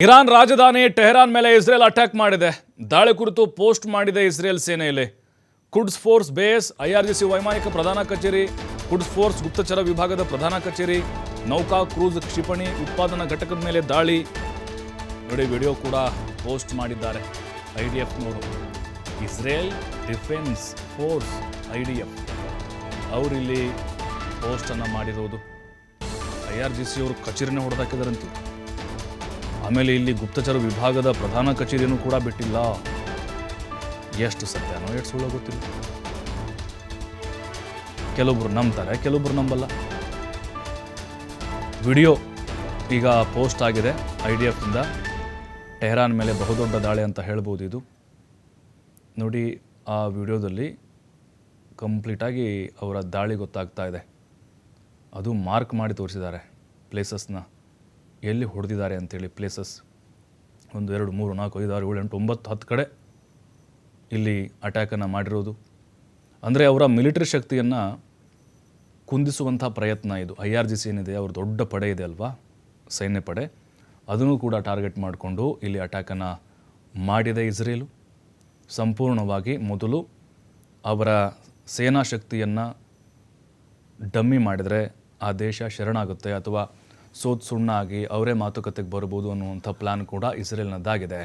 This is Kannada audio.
ಇರಾನ್ ರಾಜಧಾನಿ ಟೆಹರಾನ್ ಮೇಲೆ ಇಸ್ರೇಲ್ ಅಟ್ಯಾಕ್ ಮಾಡಿದೆ. ದಾಳಿ ಕುರಿತು ಪೋಸ್ಟ್ ಮಾಡಿದೆ ಇಸ್ರೇಲ್ ಸೇನೆಯಲ್ಲಿ. ಕುಡ್ಸ್ ಫೋರ್ಸ್ ಬೇಸ್, ಐಆರ್ಜಿಸಿ ವೈಮಾನಿಕ ಪ್ರಧಾನ ಕಚೇರಿ, ಕುಡ್ಸ್ ಫೋರ್ಸ್ ಗುಪ್ತಚರ ವಿಭಾಗದ ಪ್ರಧಾನ ಕಚೇರಿ, ನೌಕಾ ಕ್ರೂಸ್ ಕ್ಷಿಪಣಿ ಉತ್ಪಾದನಾ ಘಟಕದ ಮೇಲೆ ದಾಳಿ ನೋಡಿ. ವಿಡಿಯೋ ಕೂಡ ಪೋಸ್ಟ್ ಮಾಡಿದ್ದಾರೆ ಐಡಿಎಫ್ನವರು. ಇಸ್ರೇಲ್ ಡಿಫೆನ್ಸ್ ಫೋರ್ಸ್ ಐಡಿಎಫ್ ಅವರಿಲ್ಲಿ ಪೋಸ್ಟನ್ನು ಮಾಡಿರೋದು. IRGC ಅವರು ಕಚೇರಿನೇ ಹೊಡೆದಾಕಿದಾರಂತೆ. ಆಮೇಲೆ ಇಲ್ಲಿ ಗುಪ್ತಚರ ವಿಭಾಗದ ಪ್ರಧಾನ ಕಚೇರಿಯನ್ನು ಕೂಡ ಬಿಟ್ಟಿಲ್ಲ. ಎಷ್ಟು ಸತ್ಯನೋ ಎಷ್ಟು ಸುಳ್ಳು ಗೊತ್ತಿಲ್ಲ. ಕೆಲವೊಬ್ರು ನಂಬ್ತಾರೆ, ಕೆಲವೊಬ್ರು ನಂಬಲ್ಲ. ವಿಡಿಯೋ ಈಗ ಪೋಸ್ಟ್ ಆಗಿದೆ IDFನಿಂದ. ಟೆಹರಾನ್ ಮೇಲೆ ಬಹುದೊಡ್ಡ ದಾಳಿ ಅಂತ ಹೇಳ್ಬೋದು ಇದು. ನೋಡಿ, ಆ ವಿಡಿಯೋದಲ್ಲಿ ಕಂಪ್ಲೀಟಾಗಿ ಅವರ ದಾಳಿ ಗೊತ್ತಾಗ್ತಾ ಇದೆ. ಅದು ಮಾರ್ಕ್ ಮಾಡಿ ತೋರಿಸಿದ್ದಾರೆ ಪ್ಲೇಸಸ್ನ, ಎಲ್ಲಿ ಹೊಡೆದಿದ್ದಾರೆ ಅಂತೇಳಿ. ಪ್ಲೇಸಸ್ 1 2 3 4 5 6 7 8 9 10 ಕಡೆ ಇಲ್ಲಿ ಅಟ್ಯಾಕನ್ನು ಮಾಡಿರೋದು. ಅಂದರೆ ಅವರ ಮಿಲಿಟರಿ ಶಕ್ತಿಯನ್ನು ಕುಂದಿಸುವಂಥ ಪ್ರಯತ್ನ ಇದು. IRGC ಏನಿದೆ, ಅವ್ರ ದೊಡ್ಡ ಪಡೆ ಇದೆ ಅಲ್ವಾ, ಸೈನ್ಯ ಪಡೆ, ಅದನ್ನು ಕೂಡ ಟಾರ್ಗೆಟ್ ಮಾಡಿಕೊಂಡು ಇಲ್ಲಿ ಅಟ್ಯಾಕನ್ನು ಮಾಡಿದೆ ಇಸ್ರೇಲು. ಸಂಪೂರ್ಣವಾಗಿ ಮೊದಲು ಅವರ ಸೇನಾ ಶಕ್ತಿಯನ್ನು ಡಮ್ಮಿ ಮಾಡಿದರೆ ಆ ದೇಶ ಶರಣಾಗುತ್ತೆ ಅಥವಾ ಸೋತ್ ಸುಣ್ಣಾಗಿ ಅವರೇ ಮಾತುಕತೆಗೆ ಬರ್ಬೋದು ಅನ್ನುವಂಥ ಪ್ಲ್ಯಾನ್ ಕೂಡ ಇಸ್ರೇಲ್ನದ್ದಾಗಿದೆ.